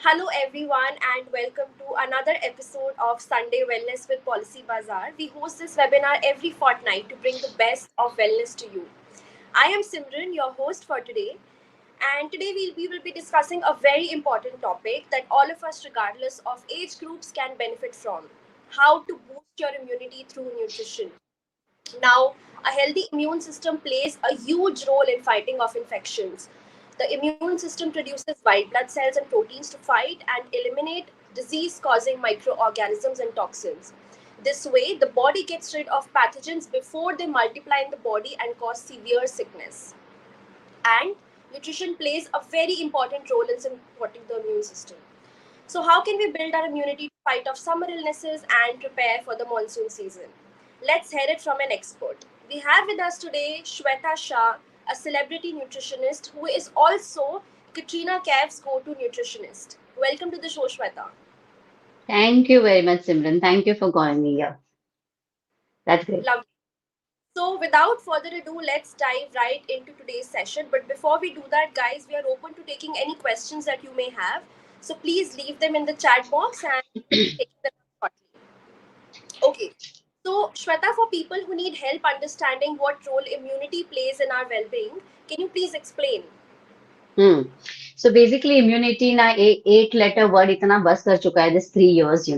Hello, everyone, and welcome to another episode of Sunday Wellness with Policy Bazaar. We host this webinar every fortnight to bring the best of wellness to you. I am Simran, your host for today, and today we will be discussing a very important topic that all of us, regardless of age groups, can benefit from: how to boost your immunity through nutrition. Now, a healthy immune system plays a huge role in fighting off infections. The immune system produces white blood cells and proteins to fight and eliminate disease causing microorganisms and toxins. This way, the body gets rid of pathogens before they multiply in the body and cause severe sickness. And nutrition plays a very important role in supporting the immune system. So, how can we build our immunity to fight off summer illnesses and prepare for the monsoon season? Let's hear it from an expert. We have with us today Shweta Shah, a celebrity nutritionist who is also Katrina Kaif's go-to nutritionist. Welcome to the show, Shweta. Thank you very much, Simran. Thank you for calling me here. That's great. Lovely. So, without further ado, let's dive right into today's session. But before we do that, guys, we are open to taking any questions that you may have. So, please leave them in the chat box and take them shortly. Okay. So, Shweta, for people who need help understanding what role immunity plays in our well being, can you please explain? Hmm. So basically, immunity na eight-letter word इतना बस कर चुका है this 3 years.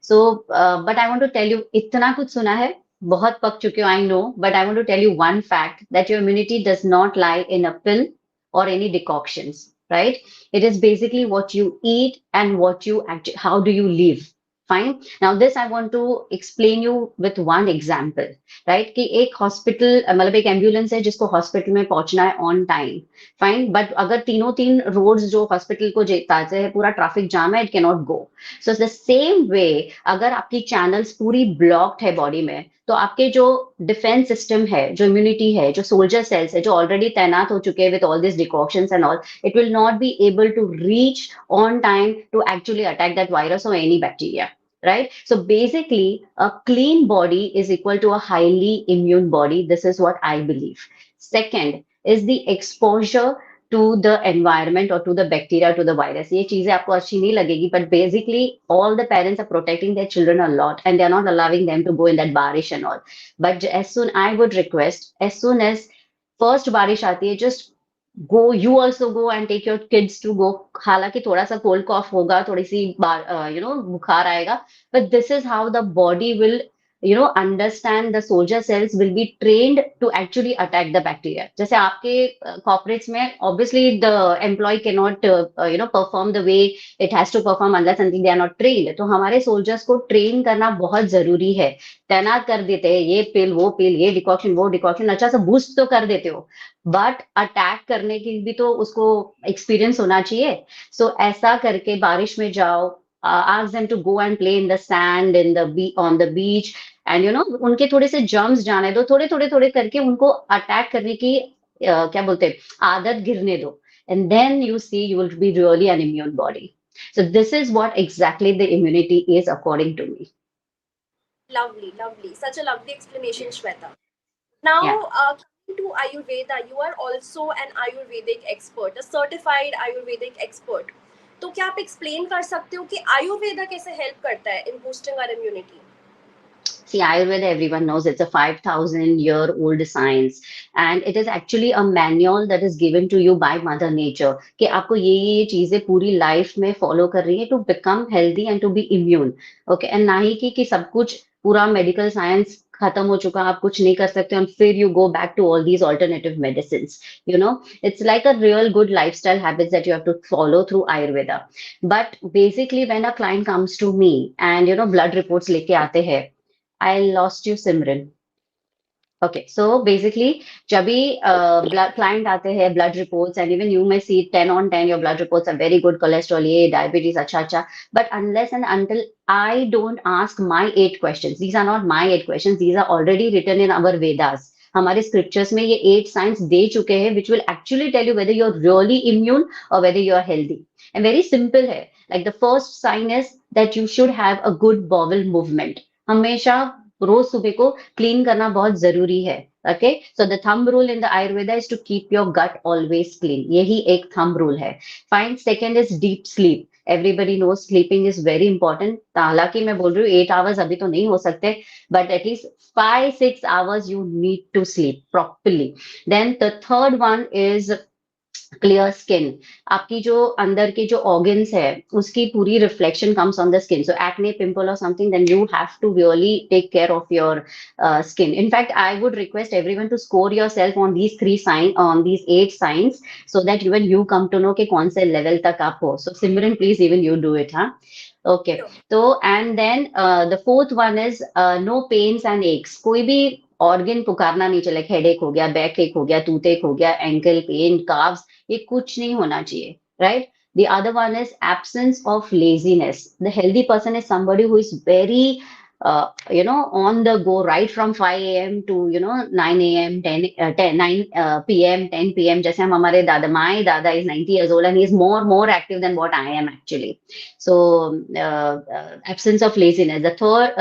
So, but I want to tell you, इतना कुछ सुना है, बहुत पक चुके हो, I know. But I want to tell you one fact that your immunity does not lie in a pill or any decoctions, right? It is basically what you eat and what you actually, how do you live? Fine. Now, this I want to explain you with one example, right? कि एक hospital मतलब एक ambulance है जिसको hospital में पहुंचना है on time find but अगर तीनों तीन रोड्स जो हॉस्पिटल को जाते हैं पूरा ट्रैफिक जाम है it can not go so the same way अगर आपकी चैनल्स पूरी ब्लॉक्ड है बॉडी में तो आपके जो डिफेंस सिस्टम है जो इम्यूनिटी है जो सोल्जर सेल्स है जो ऑलरेडी तैनात हो चुके हैं with all this decoctions and all it will not be able to reach on time to actually attack that virus or any bacteria right? So basically, a clean body is equal to a highly immune body. This is what I believe. Second is the exposure to the environment or to the bacteria, to the virus. ये चीजें आपको अच्छी नहीं लगेगी, but basically all the parents are protecting their children a lot and they're not allowing them to go in that barish and all. But as soon I would request, as soon as first बारिश आती है, just go you also go and take your kids to go हालांकि थोड़ा सा cold कॉफ होगा थोड़ी सी बुखार आएगा but this is how the body will understand the soldier cells will be trained to actually attack the bacteria जैसे आपके corporates में obviously the employee cannot perform the way it has to perform unless until they are not trained तो हमारे soldiers को train करना बहुत जरूरी है तैनात कर देते हैं ये पिल ये डिकॉक्शन अच्छा सा बूस्ट तो कर देते हो बट अटैक करने की भी तो उसको एक्सपीरियंस होना चाहिए सो ऐसा करके बारिश में जाओ ask them to go and play in the sand in the on the beach and उनके थोड़े से जर्म्स जाने दो थोड़े थोड़े थोड़े करके उनको अटैक करने की क्या बोलते हैं आदत गिरने दो and then you see you will be really an immune body so this is what exactly the immunity is according to me. Lovely, lovely. Such a lovely explanation, Shweta. Yeah. Now, coming to Ayurveda, you are also an Ayurvedic expert, a certified Ayurvedic expert. तो क्या आप explain कर सकते हो कि आयुर्वेदा कैसे help करता है in boosting our immunity? See, Ayurveda, everyone knows it's a 5,000-year-old science, and it is actually a manual that is given to you by Mother Nature कि आपको ये चीजें पूरी लाइफ में फॉलो कर रही है to become healthy and to be immune. Okay, and ना ही कि सब कुछ पूरा मेडिकल साइंस खत्म हो चुका आप कुछ नहीं कर सकते और फिर you go back to all these alternative medicines. It's like a real good lifestyle habits that you have to follow through Ayurveda. But basically, when a client comes to me and blood reports लेके आते हैं I lost you, Simran. Okay, so basically, जब भी blood client आते हैं blood reports and even you may see 10 on 10 your blood reports are very good cholesterol ये diabetes अच्छा अच्छा but unless and until I don't ask my 8 questions these are not my 8 questions these are already written in our Vedas हमारे scriptures में ये 8 signs दे चुके हैं which will actually tell you whether you're really immune or whether you're healthy and very simple है like the first sign is that you should have a good bowel movement हमेशा रोज सुबह को clean करना बहुत जरूरी है okay so the thumb rule in the Ayurveda is to keep your gut always clean यही एक थंब रूल है fine second is deep sleep Everybody knows sleeping is very important. हालांकि मैं बोल रही हूँ 8 hours अभी तो नहीं हो सकते, but at least 5-6 hours you need to sleep properly. Then the third one is clear skin. आपकी जो अंदर के जो ऑर्गन्स है उसकी पूरी reflection comes on the skin. So acne, pimple और something, then you have to really take care of your skin. In fact, I would request everyone to score yourself on these 8 signs, so that when you come to know कि कौन से level तक आप हो. So Simran, please even you do it, हाँ? Okay. Sure. तो and then the fourth one is no pains and aches. कोई भी ऑर्गन पुकारना नहीं चाहिए. हेडेक हो गया, बैक एक हो गया, टूथ एक हो गया, एंकल पेन, काफ्स, ये कुछ नहीं होना चाहिए, right? The other one is absence of laziness. The healthy person is somebody who is very on the go right from 5 a.m. to 9 a.m. 9 p.m. 10 p.m. जैसे हम हमारे दादा, my dada is 90 years old and he is more active than what I am actually. So absence of laziness. The third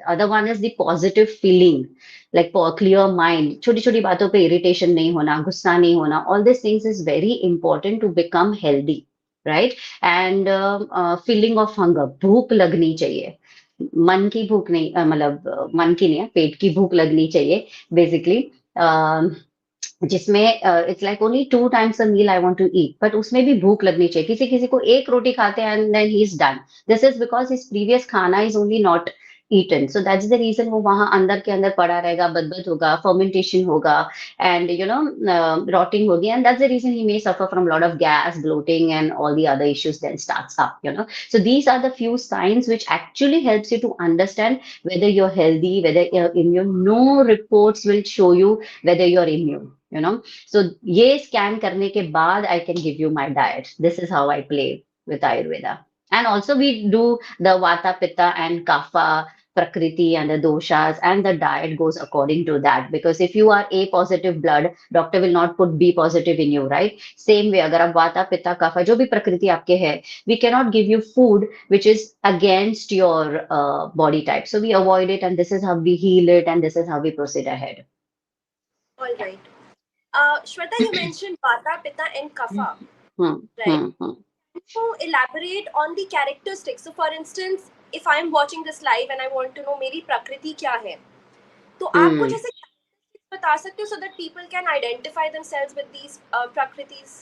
other one is the positive feeling, like clear mind. छोटी छोटी बातों पे irritation नहीं होना, गुस्सा नहीं होना. All these things is very important to become healthy, right? And feeling of hunger, भूख लगनी चाहिए. मन की भूख नहीं, मतलब मन की नहीं है, पेट की भूख लगनी चाहिए बेसिकली. जिसमें it's like only 2 times a meal I want to eat, but उसमें भी भूख लगनी चाहिए. किसी किसी को एक रोटी खाते हैं and then he is done. This is because his previous खाना is only not eaten. So that's the reason वो वहां अंदर के अंदर पड़ा रहेगा, बदबद होगा, fermentation होगा, and rotting होगी, and that's the reason he may suffer from a lot of gas, bloating, and all the other issues then starts up. So these are the few signs which actually helps you to understand whether you're healthy, whether you're immune. No reports will show you whether you're immune. So ये scan करने के बाद I can give you my diet. This is how I play with Ayurveda. And also we do the Vata, Pitta and Kapha, Prakriti and the doshas, and the diet goes according to that. Because if you are A positive blood, doctor will not put B positive in you, right? Same way, अगर आप वाता, पित्ता, कफा जो भी प्रकृति आपके है, we cannot give you food which is against your body type. So we avoid it, and this is how we heal it, and this is how we proceed ahead. All right. Shweta, you mentioned Vata, Pitta, and Kapha, Hmm, right? hmm, hmm. To elaborate on the characteristics. So, for instance, if I am watching this live and I want to know मेरी प्रकृति क्या है, तो आप कुछ Hmm. ऐसे characteristics बता सकते हो so that people can identify themselves with these prakritis?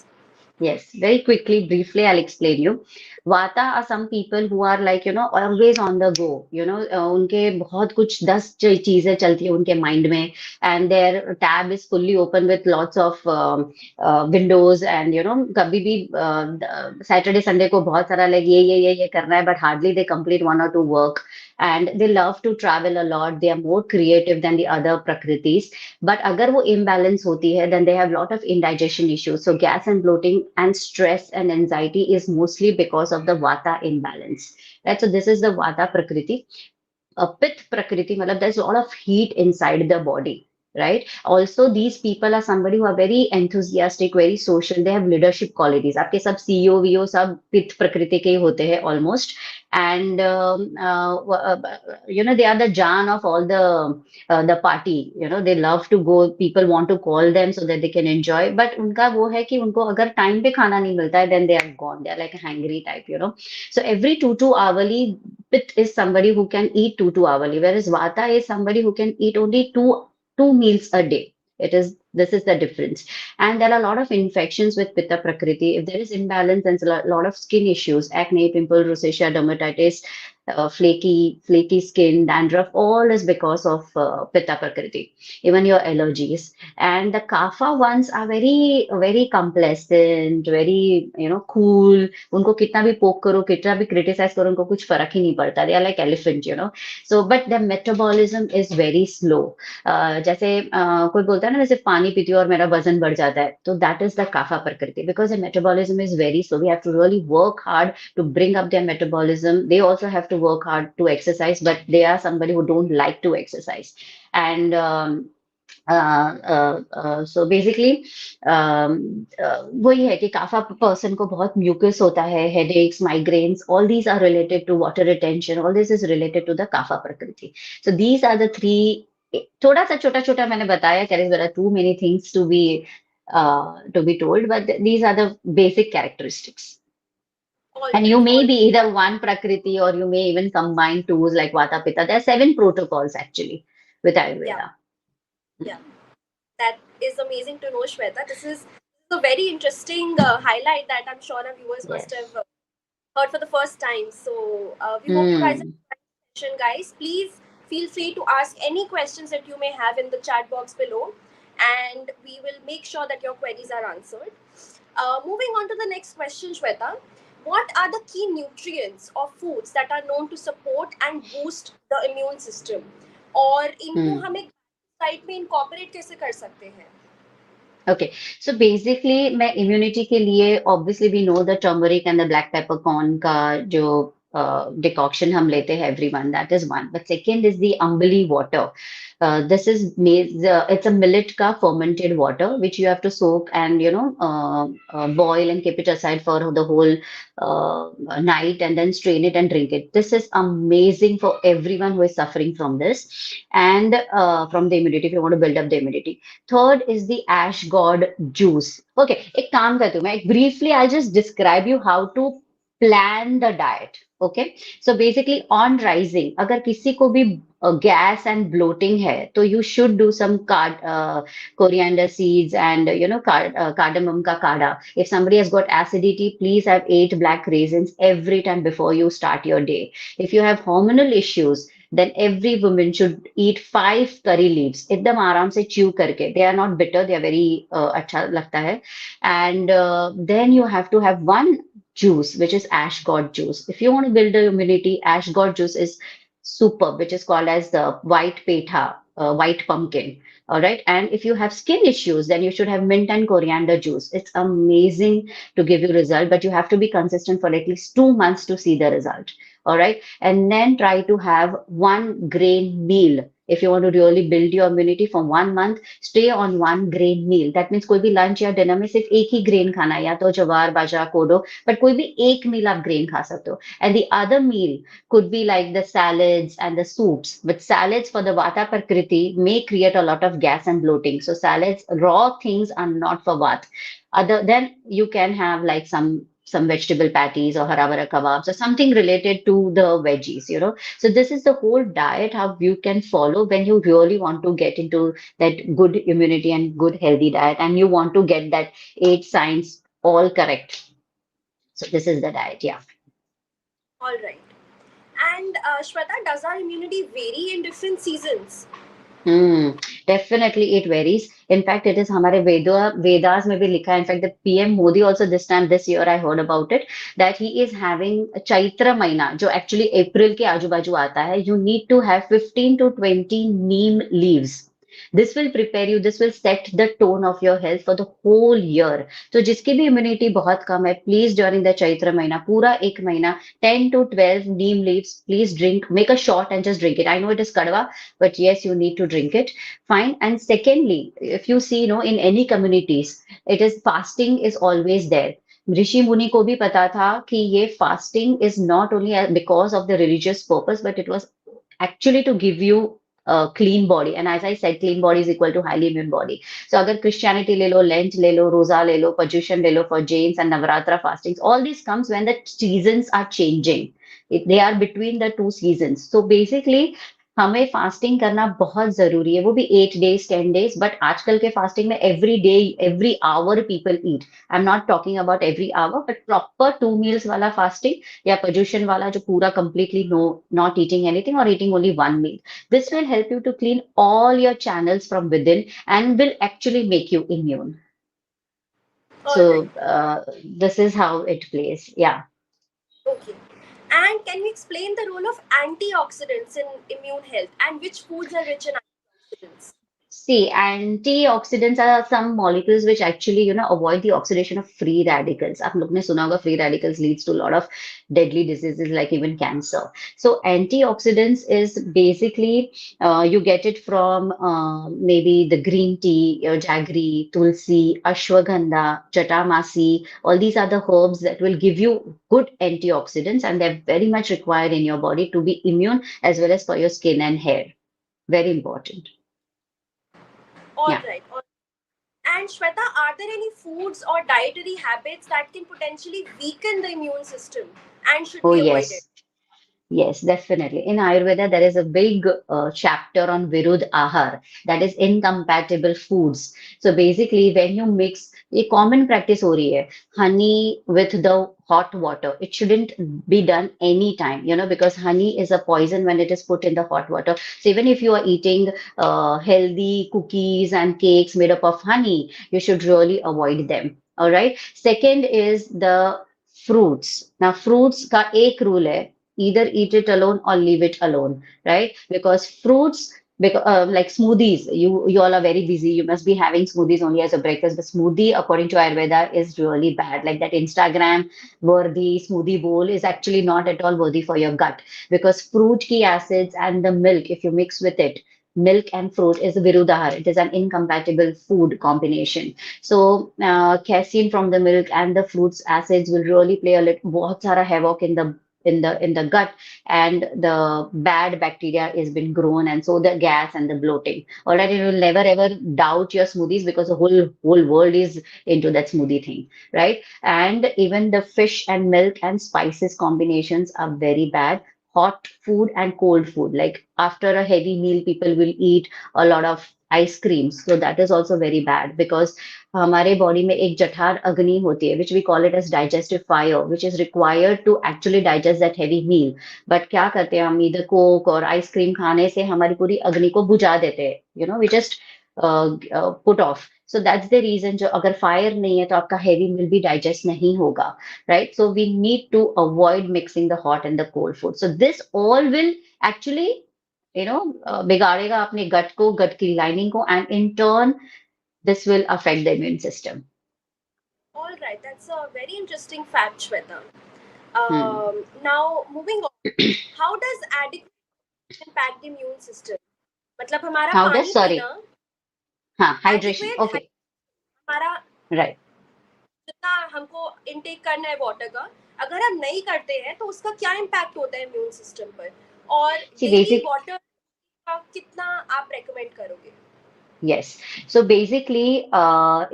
Yes, very quickly, briefly, I'll explain you. Vata are some people who are like, always on the go. उनके बहुत कुछ 10 चीजें चलती है उनके माइंड में, and their tab is fully open with lots of windows, and कभी भी सैटरडे संडे को बहुत सारा like ये करना है, but hardly they complete one or two work, and they love to travel a lot. They are more creative than the other prakritis. But अगर वो imbalance होती है, then they have lot of indigestion issues. So gas and bloating and stress and anxiety is mostly because of the vata imbalance. Right. So this is the vata prakriti. Pith prakriti, matlab there's a lot of heat inside the body. Right. Also, these people are somebody who are very enthusiastic, very social. They have leadership qualities. आपके सब CEO, VO सब पित्त प्रकृति के ही होते हैं almost. And they are the Jan of all the party. They love to go. People want to call them so that they can enjoy. But उनका वो है कि उनको अगर time पे खाना नहीं मिलता है, then they are gone. They are like a hangry type. So every two hourly, Pitt is somebody who can eat two hourly, whereas Vata is somebody who can eat only two meals a day. This is the difference. And there are a lot of infections with Pitta Prakriti. If there is imbalance, there's a lot of skin issues, acne, pimple, rosacea, dermatitis, flaky skin, dandruff, all is because of Pitta Prakriti. Even your allergies. And the Kapha ones are very, very complacent, very, cool. उनको कितना भी poke करो, कितना भी criticize करो, उनको कुछ फर्क ही नहीं पड़ता. They are like elephant. So, but their metabolism is very slow. जैसे कोई बोलता है ना, जैसे पानी पीती हूँ और मेरा वजन बढ़ जाता है, तो that is the kapha prakriti, because the metabolism is very slow. We have to really work hard to bring up their metabolism. They also have to work hard to exercise, but they are somebody who don't like to exercise. And so basically वही है कि Kafa person को बहुत mucus होता है, headaches, migraines, all these are related to water retention. All this is related to the kapha prakriti. So these are the three. थोड़ा सा छोटा छोटा मैंने बताया, there are too many things to be told, but these are the basic characteristics. And you may All be either one Prakriti or you may even combine tools like Vata Pitta. There are seven protocols actually with yeah, Ayurveda. yeah. That is amazing to know, Shweta. This is a very interesting highlight that I'm sure our viewers must Yes. have heard for the first time. So we hope you guys Hmm. enjoyed the session, guys. Please feel free to ask any questions that you may have in the chat box below, and we will make sure that your queries are answered. Moving on to the next question, Shweta. What are the key nutrients or foods that are known to support and boost the immune system? और इनको Hmm. हम एक diet में incorporate कैसे कर सकते हैं? Okay, so basically मैं immunity के लिए obviously we know the turmeric and the black peppercorn का जो decoction हम लेते हैं everyone, that is one. But second is the ambali water. This is made, it's a millet ka fermented water which you have to soak and boil and keep it aside for the whole night and then strain it and drink it. This is amazing for everyone who is suffering from this and from the immunity if you want to build up the immunity. Third is the ash god juice. Okay, एक काम करती हूँ मैं briefly I'll just describe you how to plan the diet. Okay, so basically on rising, अगर किसी को भी gas and bloating है, तो you should do some coriander seeds and cardamom ka kada. If somebody has got acidity, please have 8 black raisins every time before you start your day. If you have hormonal issues, then every woman should eat 5 curry leaves. एकदम आराम से chew करके. They are not bitter. They are very अच्छा लगता है. And then you have to have one juice, which is ash god juice. If you want to build the immunity, ash god juice is superb, which is called as the white petha, white pumpkin. All right. And if you have skin issues, then you should have mint and coriander juice. It's amazing to give you result, but you have to be consistent for at least 2 months to see the result. All right. And then try to have one grain meal. If you want to really build your immunity for 1 month, stay on one grain meal. That means कोई भी lunch या dinner में सिर्फ एक ही grain खाना है, या तो ज्वार बाजरा कोडो, but कोई भी एक meal आप grain खा सकते हो. And the other meal could be like the salads and the soups. But salads for the Vata Prakriti may create a lot of gas and bloating. So salads, raw things are not for Vata. Other then you can have like some vegetable patties or haravara kebabs or something related to the veggies. So this is the whole diet how you can follow when you really want to get into that good immunity and good healthy diet and you want to get that 8 signs all correct. So this is the diet, yeah. All right. And Shweta, does our immunity vary in different seasons? Hmm. Definitely it varies. In fact, it is हमारे Vedas में भी लिखा है. In fact, the PM Modi also this year I heard about it that he is having Chaitra महीना जो actually April के आजू बाजू आता है. You need to have 15 to 20 neem leaves. This will prepare you. This will set the tone of your health for the whole year. तो जिसकी भी immunity बहुत कम है, please during the Chaitra महीना पूरा एक महीना 10 to 12 neem leaves. Please drink, make a shot and just drink it. I know it is kadwa, but yes, you need to drink it. Fine. And secondly, if you see, in any communities, it is fasting is always there. ऋषि मुनि को भी पता था कि ये fasting is not only because of the religious purpose, but it was actually to give you a clean body. And as I said, clean body is equal to highly immune body. So अगर Christianity ले लो, Lent ले लो, रोजा ले लो, Paryushan ले लो for Jains and Navratra fastings, all this comes when the seasons are changing. They are between the two seasons. So basically हमें fasting करना बहुत जरूरी है वो भी 8 days 10 days बट आजकल के फास्टिंग में every day every hour people eat I am not talking about every hour but proper 2 meals वाला फास्टिंग या पर्यूषण वाला जो पूरा completely no not eating anything or eating only one meal. This will help you to clean all your channels from within and will actually make you immune. All right. So this is how it plays. Yeah. Okay. And can you explain the role of antioxidants in immune health and which foods are rich in antioxidants? See, antioxidants are some molecules which actually, avoid the oxidation of free radicals. आप लोग ने सुना होगा free radicals leads to a lot of deadly diseases like even cancer. So antioxidants is basically you get it from maybe the green tea, your jaggery, tulsi, ashwagandha, chatamasi. All these are the herbs that will give you good antioxidants and they're very much required in your body to be immune as well as for your skin and hair. Very important. All Yeah. right. All And Shweta, are there any foods or dietary habits that can potentially weaken the immune system and should Oh, be avoided? yes. Yes, definitely. In Ayurveda, there is a big chapter on Virud Ahar, that is incompatible foods. So basically, when you mix, a common practice हो रही है, honey with the hot water. It shouldn't be done anytime, because honey is a poison when it is put in the hot water. So even if you are eating healthy cookies and cakes made up of honey, you should really avoid them. All right. Second is the fruits. Now, fruits का एक rule है, either eat it alone or leave it alone, right? Because fruits, because like smoothies, you all are very busy. You must be having smoothies only as a breakfast. The smoothie, according to Ayurveda, is really bad. Like that Instagram worthy smoothie bowl is actually not at all worthy for your gut, because fruit key acids and the milk, if you mix with it. Milk and fruit is virudahar. It is an incompatible food combination. So, casein from the milk and the fruits acids will really play a little, बहुत सारा havoc in the gut, and the bad bacteria is been grown, and so the gas and the bloating. All right, you will never ever doubt your smoothies, because the whole world is into that smoothie thing, right? And even the fish and milk and spices combinations are very bad. Hot food and cold food, like after a heavy meal, people will eat a lot of ice creams, so that is also very bad, because हमारे body में एक जठर अग्नि होती है, which we call it as digestive fire, which is required to actually digest that heavy meal. But क्या करते हैं हम, इधर कोक और आइसक्रीम खाने से हमारी पूरी अग्नि को बुझा देते हैं, we just put off. So that's the reason, जो अगर फायर नहीं है तो आपका हैवी मील भी डाइजेस्ट नहीं होगा, right? So we need to avoid mixing the hot and the cold food. So this all will actually बिगाड़ेगा अपने गट को, गट की लाइनिंग को, and in turn this will affect the immune system. All right, that's a very interesting fact, Shweta. Hmm. Now, moving on, how does adequate impact the immune system? मतलब हमारा How does, पानी पीना, sorry, हाँ, hydration. Adequate Okay, हमारा right. जितना हमको intake करना है वाटर का, अगर हम नहीं करते हैं तो उसका क्या इम्पैक्ट होता है इम्यून सिस्टम पर, और See, डेली basic, वाटर का कितना आप रेकमेंड करोगे? yes. So basically,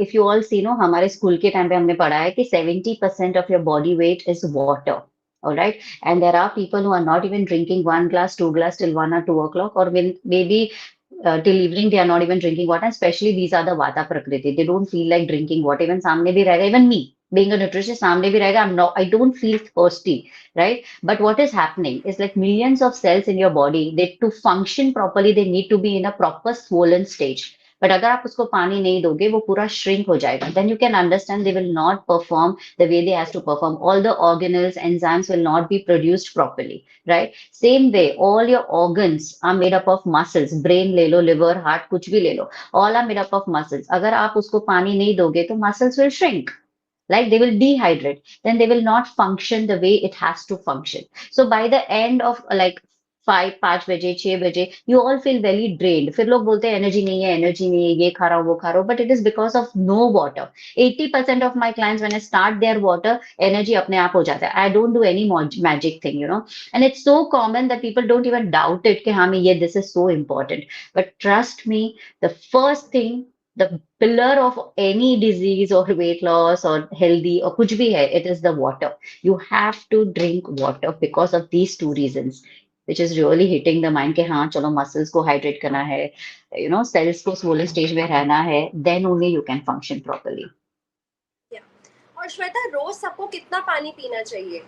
if you all see, no, हमारे स्कूल के टाइम पे हमने पढ़ा है कि 70% of your body weight is water. All right. And there are people who are not even drinking one glass, two glass till 1 or 2 o'clock, or maybe till evening they are not even drinking water. Especially these are the Vata Prakriti. They don't feel like drinking water. Even सामने भी रहेगा, even me being a nutritionist, सामने भी रहेगा, I don't feel thirsty, right? But what is happening is, like, millions of cells in your body, they to function properly, they need to be in a proper swollen stage. But अगर आप उसको पानी नहीं दोगे, वो पूरा shrink हो जाएगा. Then you can understand they will not perform the way they has to perform. All the organelles enzymes will not be produced properly, right? Same way all your organs are made up of muscles. Brain ले लो, liver, heart, कुछ भी ले लो, all are made up of muscles. अगर आप उसको पानी नहीं दोगे तो muscles will shrink, like they will dehydrate, then they will not function the way it has to function. So by the end of like 5 5 बजे 6 बजे, you all feel very drained. फिर लोग बोलते हैं एनर्जी नहीं है, एनर्जी नहीं है, ये खा रहा हूँ, वो खा रहा हूँ, but it is because of no water. 80% of my clients, when I start their water, energy अपने आप हो जाता है. I don't do any magic thing, and it's so common that people don't even doubt it कि हाँ मैं ये, this is so important. But trust me, the first thing, the pillar of any disease or weight loss or healthy or कुछ भी है, it is the water. You have to drink water because of these two reasons, which is really hitting the mind कि हाँ चलो muscles को hydrate करना है, cells को swollen stage में रहना है, then only you can function properly. या और श्वेता, रोज सबको कितना पानी पीना चाहिए?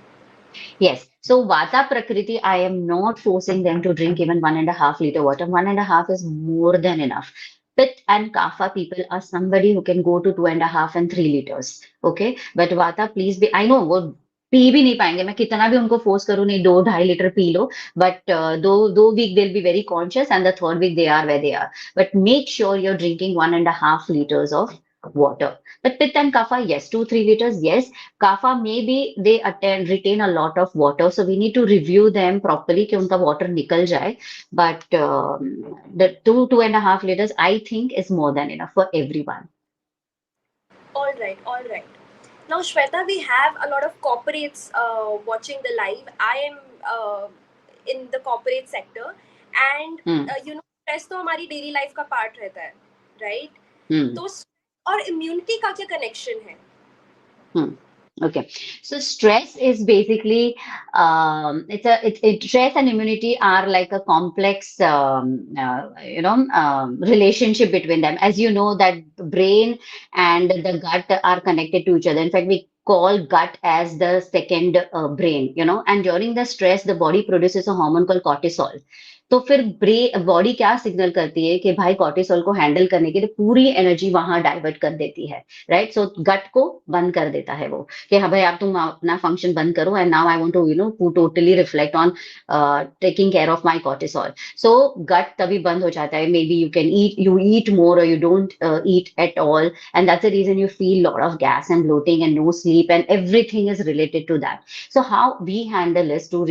Yes. So Vata Prakriti, I am not forcing them to drink even 1.5 liter water. 1.5 is more than enough. Pitta and Kapha people are somebody who can go to 2.5 and 3 liters. Okay. But Vata, please be, I know वो P भी नहीं पाएंगे, मैं कितना भी उनको force करूँ, नहीं 2 2.5 लीटर पी लो, बट दो week they'll be very conscious, and the third week they are where they are. But make sure you're drinking 1.5 liters of water. But Pitta and Kapha, yes, 2 3 liters, yes. Kapha, maybe they retain a lot of water, so we need to review them properly कि उनका water निकल जाए. But the 2 2.5 liters, I think, is more than enough for everyone. All right, all right. Now, Shweta, we have a lot of corporates watching the live. I am in the corporate sector, and Hmm. stress तो हमारी daily life का part रहता है, right? Hmm. तो और immunity का क्या connection है? Hmm. Okay. So stress is basically stress and immunity are like a complex relationship between them. As you know that brain and the gut are connected to each other. In fact, we call gut as the second brain, you know, and during the stress the body produces a hormone called cortisol. तो फिर body क्या signal करती है कि भाई cortisol को handle करने के लिए पूरी एनर्जी वहां डाइवर्ट कर देती है, राइट? सो गट को बंद कर देता है वो कि हाँ भाई आप तुम अपना फंक्शन बंद करो and now I want to to totally reflect on taking care of my cortisol. So gut तभी बंद हो जाता है. May be you eat more और you don't eat at all and that's the reason you feel lot of gas and bloating and no sleep and everything is related to that. So how we handle is to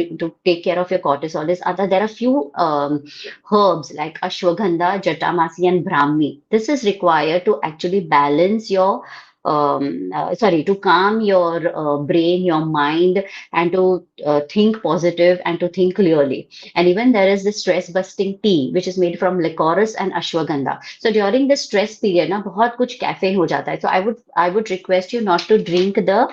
take care of your cortisol is other there are few herbs like ashwagandha, jatamasi and brahmi. This is required to actually balance your sorry, to calm your brain, your mind, and to think positive and to think clearly. And even there is this stress busting tea, which is made from licorice and ashwagandha. So during the stress period, na बहुत कुछ caffeine हो जाता है. So I would request you not to drink the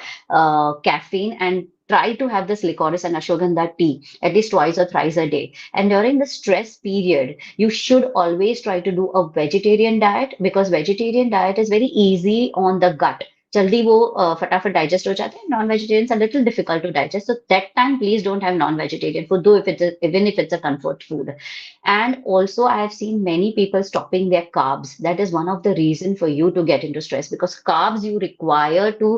caffeine and try to have this licorice and ashwagandha tea at least twice or thrice a day. And during the stress period, you should always try to do a vegetarian diet because vegetarian diet is very easy on the gut. जल्दी वो फटाफट digest हो जाते हैं. Non vegetarians are little difficult to digest, so that time please don't have non vegetarian food though if it's a comfort food. And also I have seen many people stopping their carbs. That is one of the reason for you to get into stress because carbs you require to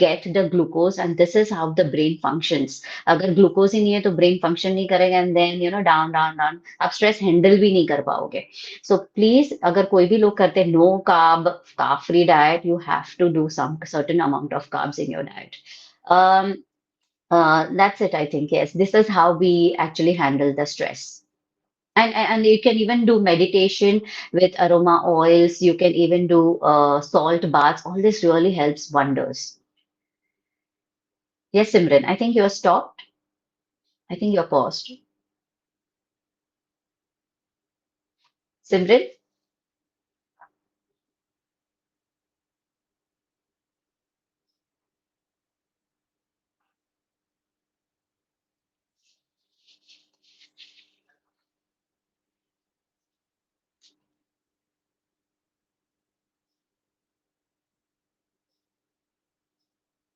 get the glucose and this is how the brain functions. अगर glucose ही नहीं है तो brain function नहीं करेगा and then down down down आप stress handle भी नहीं कर पाओगे. सो प्लीज अगर कोई भी लोग करते हैं no carb free diet you have to do some certain amount of carbs in your diet. That's it, I think. Yes, this is how we actually handle the stress. And you can even do meditation with aroma oils. You can even do salt baths. All this really helps wonders. Yes, Simran, I think you're stopped. I think you're paused. Simran?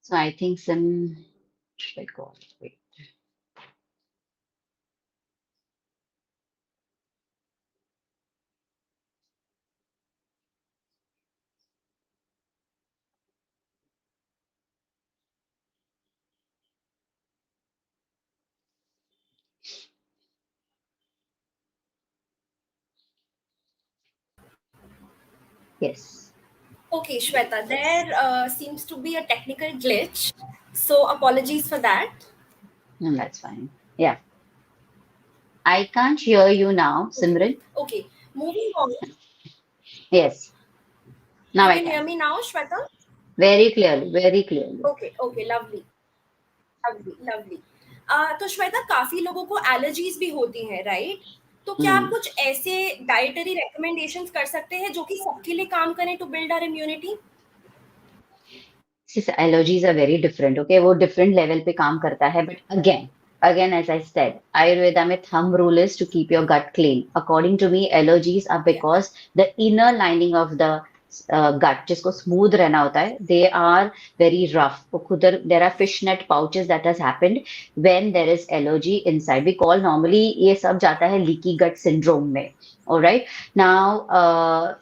So I think some should I call it? Wait. Yes. Okay, Shweta, there seems to be a technical glitch. So apologies for that. No, that's fine. Yeah. I can't hear you now, Okay, Simran. okay. Moving on. Yes. Now You I can hear can. me now, Shweta? Very clearly, very clearly. Okay, okay, lovely, lovely, lovely. तो श्वेता काफी लोगों को allergies भी होती हैं, right? तो क्या आप Hmm. कुछ ऐसे डाइटरी रिकमेंडेशंस कर सकते हैं जो कि सबके लिए काम करें to build our immunity? See, allergies are very different. Okay, वो different level पे काम करता है. But again, as I said, Ayurveda में thumb rule is to keep your gut clean. According to me, allergies are Yeah. because the inner lining of the gut, जिसको smooth रहना होता है, they are very rough. वो खुद there are fishnet pouches that has happened when there is allergy inside. We call normally ये सब जाता है leaky gut syndrome में. All right. Now,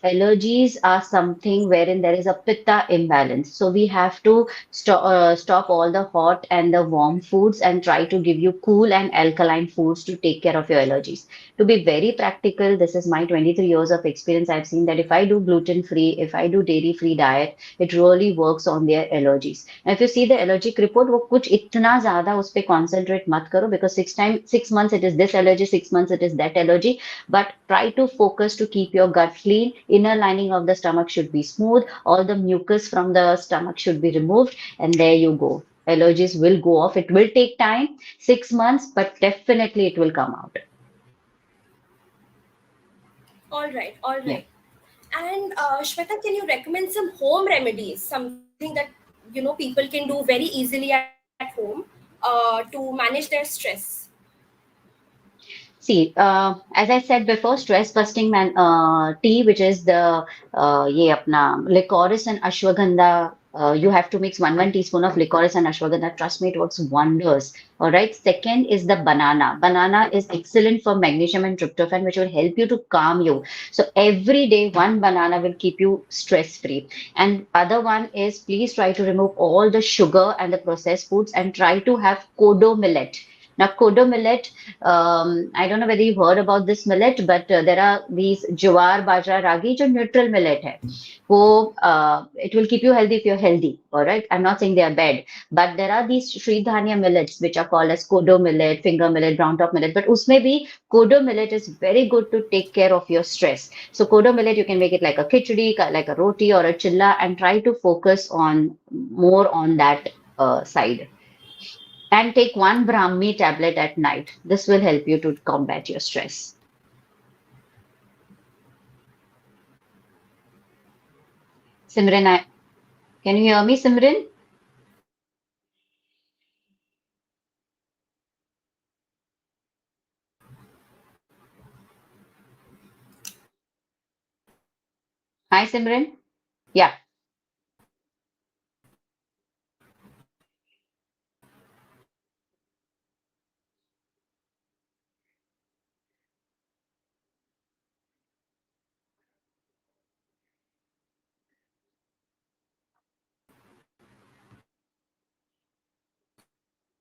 allergies are something wherein there is a pitta imbalance. So we have to stop all the hot and the warm foods and try to give you cool and alkaline foods to take care of your allergies. To be very practical, this is my 23 years of experience. I've seen that if I do gluten free, if I do dairy free diet, it really works on their allergies. And if you see the allergic report, वो कुछ इतना ज़्यादा उस पे concentrate मत करो because 6 months it is this allergy, 6 months it is that allergy. But try to focus to keep your gut clean. Inner lining of the stomach should be smooth. All the mucus from the stomach should be removed. And there you go. Allergies will go off. It will take time, 6 months, but definitely it will come out. All right, all Yeah. right. And Shweta, can you recommend some home remedies, something that people can do very easily at home to manage their stress? See, as I said before, stress busting tea, which is the ye apna licorice and ashwagandha. You have to mix one teaspoon of licorice and ashwagandha. Trust me, it works wonders. All right. Second is the banana. Banana is excellent for magnesium and tryptophan, which will help you to calm you. So every day, one banana will keep you stress free. And other one is please try to remove all the sugar and the processed foods and try to have kodo millet. Now, kodo millet, I don't know whether you heard about this millet, but there are these jawar, bajra, ragi, जो neutral millet है. वो it will keep you healthy if you're healthy. All right, I'm not saying they are bad, but there are these Sri Dhanya millets which are called as kodo millet, finger millet, brown top millet. But उसमें भी kodo millet is very good to take care of your stress. So kodo millet you can make it like a khichdi, like a roti or a chilla, and try to focus on more on that side. And take one Brahmi tablet at night. This will help you to combat your stress. Simran, can you hear me, Simran? Hi, Simran. Yeah.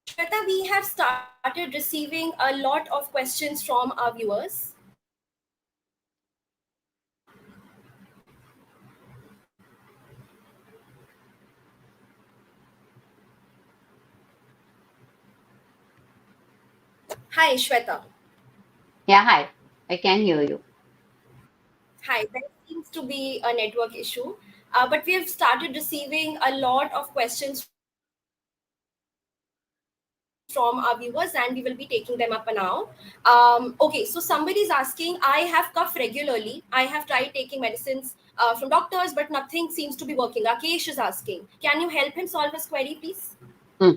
Shweta, we have started receiving a lot of questions from our viewers. Hi, Shweta. Yeah, hi. I can hear you. Hi, there seems to be a network issue, but we have started receiving a lot of questions from our viewers, and we will be taking them up now. Okay, so somebody is asking, I have cough regularly. I have tried taking medicines from doctors, but nothing seems to be working. Rakesh is asking, can you help him solve his query, please? Hmm.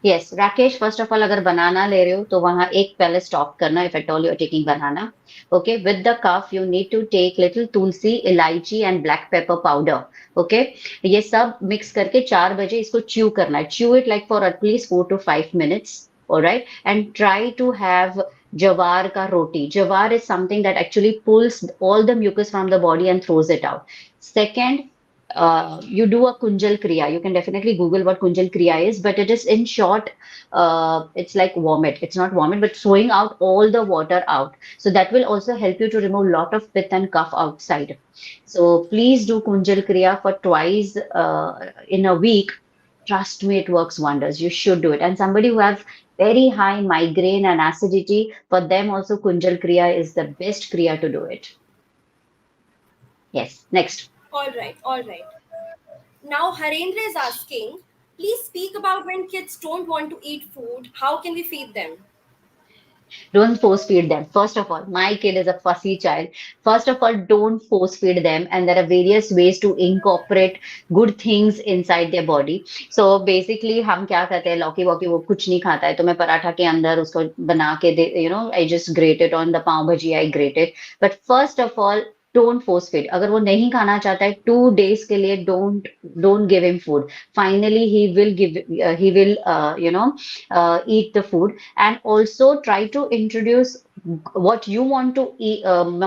Yes, Rakesh, first of all, अगर banana ले रहे हो तो वहाँ एक पहले stop करना if at all you're taking banana. Okay, with the cough you need to take little tulsi, इलायची and black pepper powder. Okay, ये सब mix करके 4 बजे इसको chew करना है. Chew it like for at least 4 to 5 minutes. All right, and try to have jawar ka roti. Jawar is something that actually pulls all the mucus from the body and throws it out. Second, you do a kunjal kriya. You can definitely Google what kunjal kriya is, but it is in short, it's like vomit. It's not vomit, but throwing out all the water out. So that will also help you to remove lot of pith and cough outside. So please do kunjal kriya for twice in a week. Trust me, it works wonders. You should do it. And somebody who have very high migraine and acidity, for them also kunjal kriya is the best kriya to do it. Yes. Next. All right, all right. Now, Harendra is asking, please speak about when kids don't want to eat food. How can we feed them? Don't force feed them. First of all, my kid is a fussy child. First of all, don't force feed them. And there are various ways to incorporate good things inside their body. So basically, हम क्या करते हैं लौकी वौकी वो कुछ नहीं खाता है तो मैं पराठा के अंदर उसको बना के दे I just grate it on the pav bhaji I grate it. But first of all, don't force feed. अगर वो नहीं खाना चाहता है 2 days के लिए don't give him food. Finally, he will eat the food, and also try to introduce what you want to eat,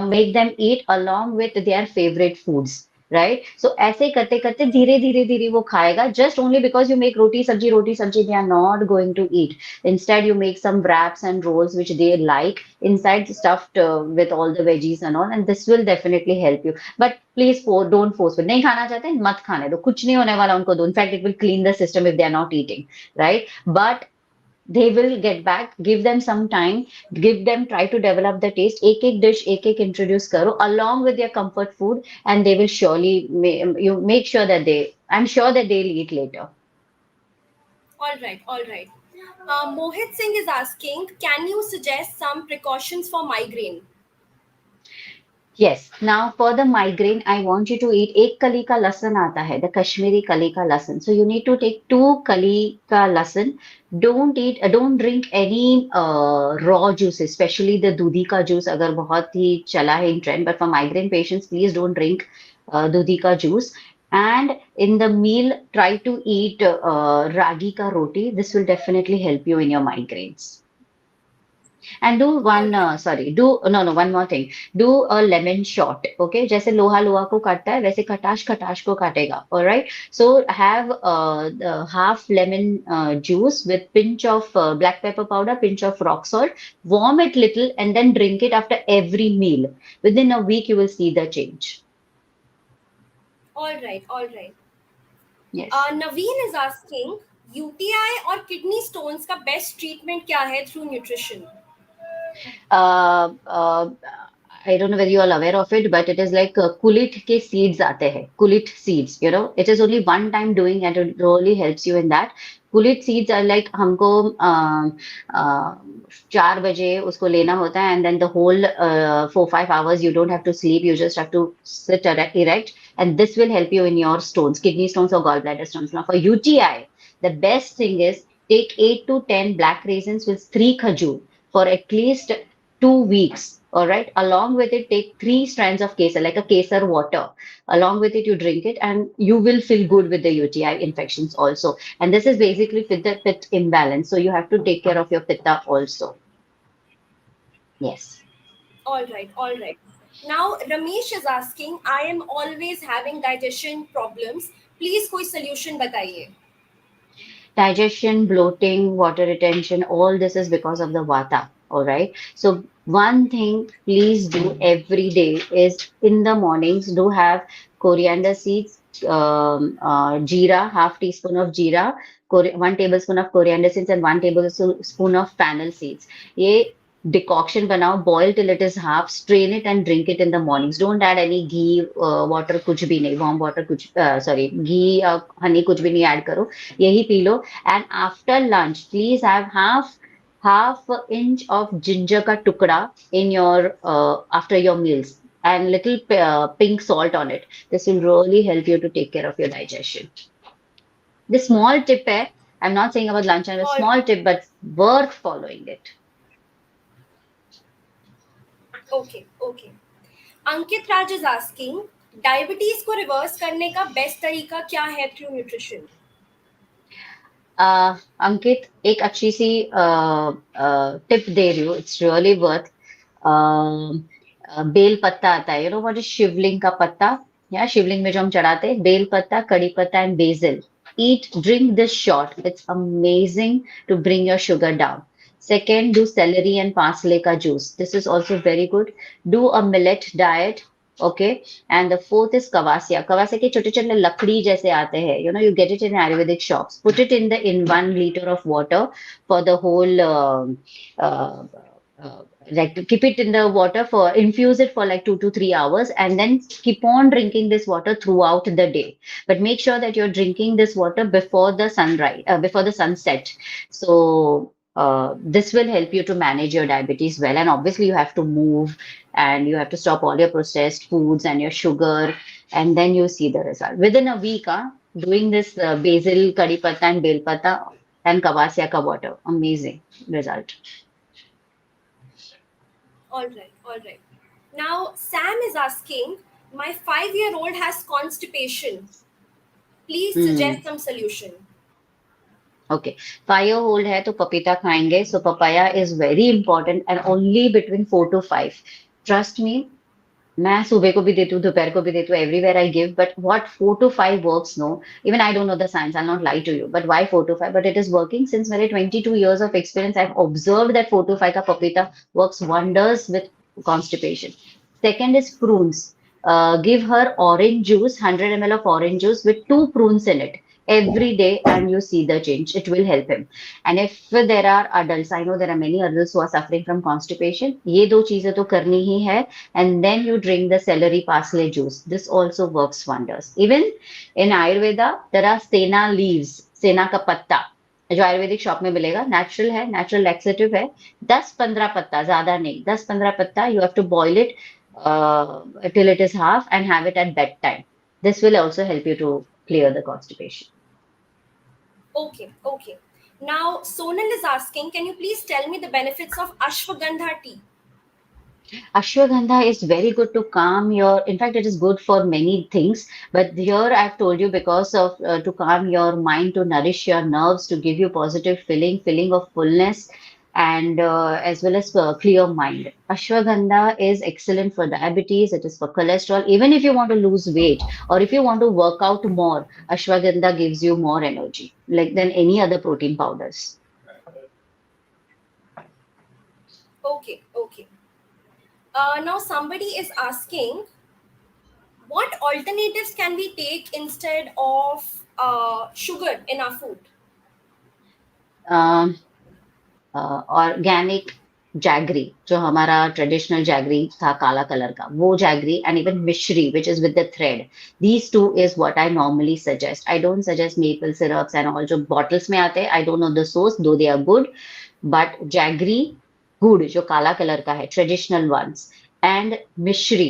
make them eat along with their favorite foods, right? So ऐसे करते करते धीरे धीरे धीरे वो खाएगा. Just only because you make roti sabji they are not going to eat. Instead you make some wraps and rolls which they like inside stuffed with all the veggies and all, and this will definitely help you. But please don't force it. नहीं खाना चाहते हैं मत खाने दो. कुछ नहीं होने वाला उनको दो. In fact, it will clean the system if they are not eating, right? But they will get back. Give them some time. Give them, try to develop the taste. एक dish एक introduce करो along with their comfort food, and they will surely you make sure that I'm sure that they'll eat later. All right, all right. Mohit Singh is asking, can you suggest some precautions for migraine? Yes. Now for the migraine, I want you to eat एक कली का लहसुन आता है, the Kashmiri कली का लहसुन. So you need to take two कली का लहसुन. Don't drink any raw juices, especially the दूधी का juice अगर बहुत ही चला है in trend. But for migraine patients, please don't drink दूधी का juice. And in the meal, try to eat ragi ka roti. This will definitely help you in your migraines. And do All one, right. do, no, no, one more thing. Do a lemon shot, okay? जैसे लोहा लोहा को काटता है, वैसे खटाश खटाश को काटेगा, all right? So have the half lemon juice with pinch of black pepper powder, pinch of rock salt, warm it little, and then drink it after every meal. Within a week, you will see the change. All right. All right. Yes. Naveen is asking, UTI और kidney stones का best treatment क्या है through nutrition? uh, uh, I don't know whether you are aware of it, but it is like kulit ke seeds aate hai. Kulit seeds, you know, it is only one time doing and it really helps you in that. Kulit seeds are like हमको uh, 4 बजे उसको लेना होता है and then the whole 4-5 hours you don't have to sleep, you just have to sit erect and this will help you in your stones, kidney stones or gallbladder stones. Now for UTI, the best thing is take 8 to 10 black raisins with 3 khajur for at least 2 weeks. All right. Along with it, take 3 strands of kesar, like a kesar water. Along with it, you drink it, and you will feel good with the UTI infections also. And this is basically fit imbalance. So you have to take care of your pitta also. Yes. All right. All right. Now Ramesh is asking, I am always having digestion problems. Please कोई solution बताइए. Digestion, bloating, water retention, all this is because of the vata. All right. So one thing please do every day is in the mornings do have coriander seeds, jeera, half teaspoon of jeera, 1 tablespoon of coriander seeds, and 1 tablespoon of fennel seeds. ये decoction बनाओ, boil till it is half, strain it and drink it in the mornings. Don't add any ghee, water, कुछ भी नहीं, warm water, कुछ, sorry, ghee, honey, कुछ भी नहीं add करो. यही P low. And after lunch, please have half inch of ginger ka tukda in your after your meals and little pink salt on it. This will really help you to take care of your digestion. The small tip hai, I'm not saying about lunch and a All small tip, but worth following it. okay. Okay. Ankit Raj is asking, diabetes को reverse करने का best तरीका क्या है through nutrition? अंकित एक अच्छी सी tip दे रही हूँ. It's really worth. बेल पत्ता आता है, यू नो व्हाट इज शिवलिंग का पत्ता, या शिवलिंग में जो हम चढ़ाते हैं, बेल पत्ता, कड़ी पत्ता and BECIL. Eat, drink this shot. It's amazing to bring your sugar down. Second, do celery and parsley ka juice. This is also very good. Do a millet diet. Okay. And the fourth is kavasya. Kavasya के छोटे छोटे लकड़ी जैसे आते हैं. You know, you get it in Ayurvedic shops. Put it in 1 liter of water for the whole uh, uh, like keep it in the water for infuse it for like 2 to 3 hours and then keep on drinking this water throughout the day, but make sure that you're drinking this water before the sunrise, before the sunset. So this will help you to manage your diabetes well, and obviously you have to move and you have to stop all your processed foods and your sugar, and then you see the result within a week. Doing this basil, kadi patta and bel patta and kavasya ka water, amazing result. All right. All right. Now Sam is asking, my 5-year-old has constipation. Please Hmm. suggest some solution. Okay. 5 year old है तो पपीता खाएंगे. So papaya is very important and only between 4 to 5. Trust me, मैं सुबह को भी देती हूँ, दोपहर को भी देती हूँ, everywhere I give, but what 4 to 5 works, no, even I don't know the science, I not lie to you, but why 4 to 5, but it is working since मेरे 22 years of experience. I have observe that 4 to 5 का पपीता works wonders with constipation. Second is prunes. Give her orange juice, 100 ml of orange juice with 2 prunes in it every day, and you see the change. It will help him. And if there are adults, I know there are many adults who are suffering from constipation. ये दो चीजें तो करनी ही है. And then you drink the celery parsley juice. This also works wonders. Even in Ayurveda, there are sena leaves, sena का पत्ता जो Ayurvedic shop में मिलेगा. नेचुरल है, नेचुरल लैक्सेटिव है. 10-15 पत्ता, ज्यादा नहीं, 10-15 पत्ता. You have to boil it. till it is half and have it at bedtime. This will also help you to clear the constipation. Okay, okay. Now, Sonal is asking, can you please tell me the benefits of ashwagandha tea? Ashwagandha is very good to calm your, in fact, it is good for many things. But here I've told you because of to calm your mind, to nourish your nerves, to give you positive feeling of fullness, and as well as clear mind. Ashwagandha is excellent for diabetes. It is for cholesterol. Even if you want to lose weight or if you want to work out more, ashwagandha gives you more energy, like than any other protein powders. Okay, okay. Now, somebody is asking, what alternatives can we take instead of sugar in our food? Um, organic jaggery जो हमारा traditional jaggery था काला colour का वो jaggery and even mishri which is with the thread these two is what I normally suggest I don't suggest maple syrups and all जो bottles में आते हैं I don't know the source though they are good but jaggery gur जो काला colour का है traditional once and मिश्री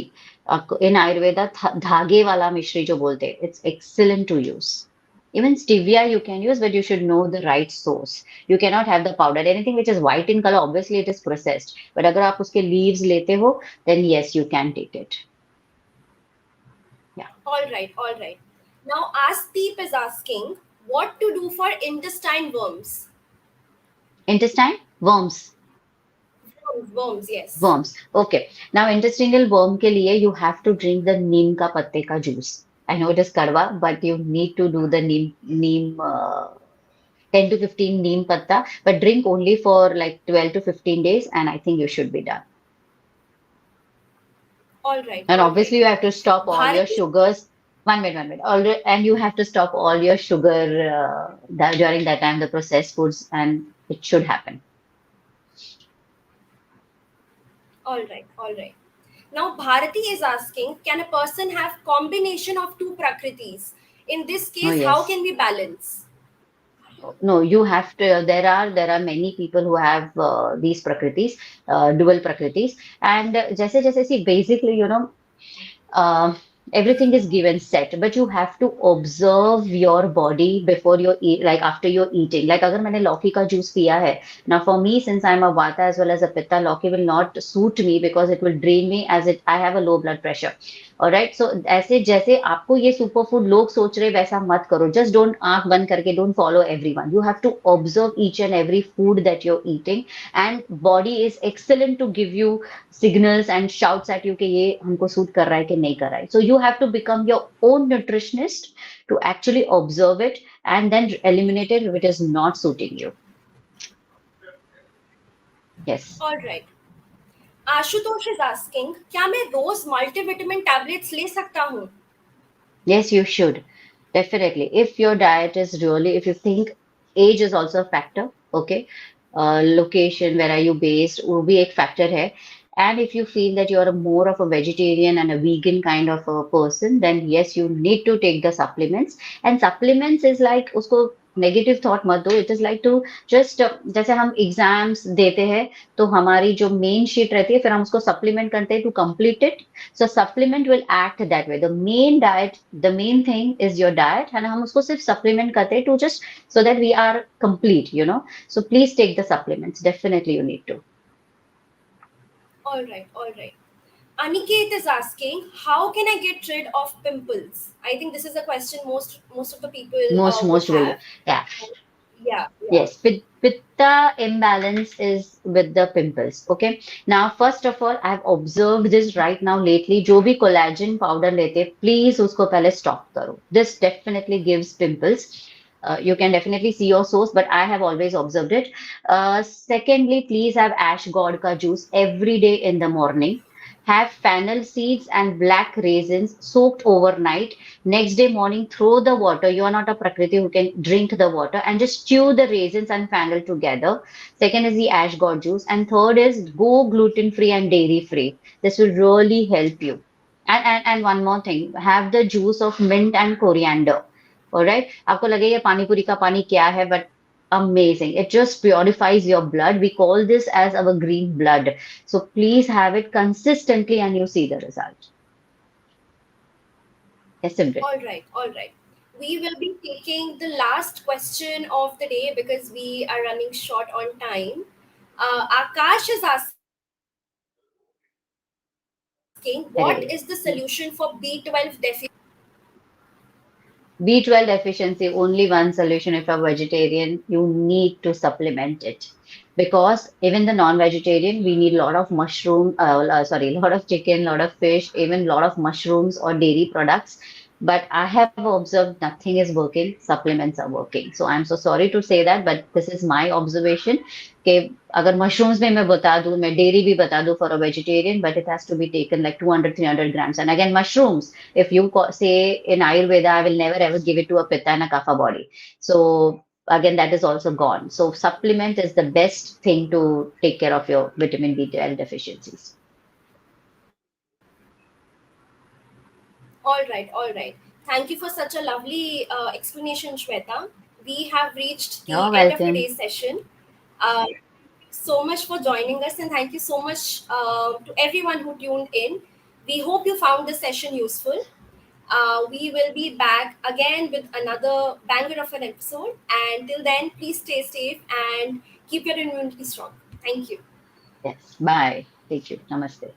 इन आयुर्वेदा धागे वाला मिश्री जो बोलते हैं it's excellent to use even stevia you can use, but you should know the right source. You cannot have the powder. Anything which is white in color, obviously it is processed. But अगर आप उसके leaves लेते हो, then yes, you can take it. Yeah. All right, all right. Now, Asdeep is asking, what to do for intestine worms? Intestine worms. Worms, yes. Worms. Okay. Now intestinal worm के लिए you have to drink the नीम का पत्ते का juice. I know it is kadwa, but you need to do the neem 10 to 15 neem patta, but drink only for like 12 to 15 days, and I think you should be done. All right, And all right. obviously, you have to stop all your Bharati, sugars. 1 minute, 1 minute. And you have to stop all your sugar during that time, the processed foods, and it should happen. all right, all right. Now, Bharati is asking, can a person have combination of two prakritis? In this Oh, case, how yes. can we balance? No, you have to. There are many people who have these prakritis, dual prakritis, and जैसे जैसे see basically uh, everything is given set, but you have to observe your body before you eat, like after you're eating. Like अगर मैंने लौकी का juice पिया है, now for me since I'm a vata as well as a pitta, लौकी will not suit me because it will drain me as it I have a low blood pressure. Alright, so ऐसे जैसे आपको ये super food लोग सोच रहे वैसा मत करो. Just don't आंख बंद करके don't follow everyone. You have to observe each and every food that you're eating, and body is excellent to give you signals and shouts at you कि ये हमको सूट कर रहा है कि नहीं कर रहा है. So you have to become your own nutritionist to actually observe it and then eliminate it if it is not suiting you. Yes. All right. Ashutosh is asking, क्या मैं रोज मल्टीविटामिन टैबलेट्स ले सकता हूँ? Yes, you should. Definitely. If your diet is really, if you think age is also a factor, okay, location, where are you based, वो भी एक factor है. And if you feel that you're more of a vegetarian and a vegan kind of a person, then yes, you need to take the supplements. And supplements is like, उसको negative thought मत दो. It is like to just जैसे हम exams देते हैं तो हमारी जो main sheet रहती है फिर हम उसको supplement करते हैं to complete it. So supplement will act that way. The main diet, the main thing is your diet, and हम उसको सिर्फ supplement करते हैं to just so that we are complete. So please take the supplements. Definitely you need to. All right, all right. Aniket is asking, how can I get rid of pimples? I think this is a question most of the people would Most will, have. yeah. Yeah, yeah. Yes, pitta imbalance is with the pimples. Okay. Now, first of all, I've observed this right now lately. जो भी collagen powder लेते, please उसको पहले stop करो. This definitely gives pimples. You can definitely see your source, but I have always observed it. Secondly, please have ash gourd ka juice every day in the morning. Have fennel seeds and black raisins soaked overnight. Next day morning, throw the water. You are not a Prakriti who can drink the water, and just stew the raisins and fennel together. Second is the ash gourd juice. And third is go gluten free and dairy free. This will really help you. And one more thing, have the juice of mint and coriander. All right. आपको लगे ये पानी पूरी का पानी क्या है, but amazing. It just purifies your blood. We call this as our green blood. So please have it consistently and you see the result. Yes, Simran. All right, all right. We will be taking the last question of the day because we are running short on time. Akash is asking, what is the solution for B12 deficiency? Okay. B12 deficiency, only one solution if you're vegetarian, you need to supplement it. Because even the non-vegetarian, we need a lot of a lot of chicken, lot of fish, even lot of mushrooms or dairy products. But I have observed nothing is working, supplements are working. So I'm so sorry to say that, but this is my observation. कि अगर mushrooms में मैं बता दूं, मैं dairy भी बता दूं for a vegetarian, but it has to be taken like 200, 300 grams. And again, mushrooms, if you say in Ayurveda, I will never ever give it to a pitta and a kapha body. So again, that is also gone. So supplement is the best thing to take care of your vitamin B12 deficiencies. All right, all right. Thank you for such a lovely explanation, Shweta. We have reached You're the end of welcome. today's session. So much for joining us, and thank you so much to everyone who tuned in. We hope you found this session useful. We will be back again with another banger of an episode. And till then, please stay safe and keep your immunity strong. Thank you. Yes. Bye. Take you. Namaste.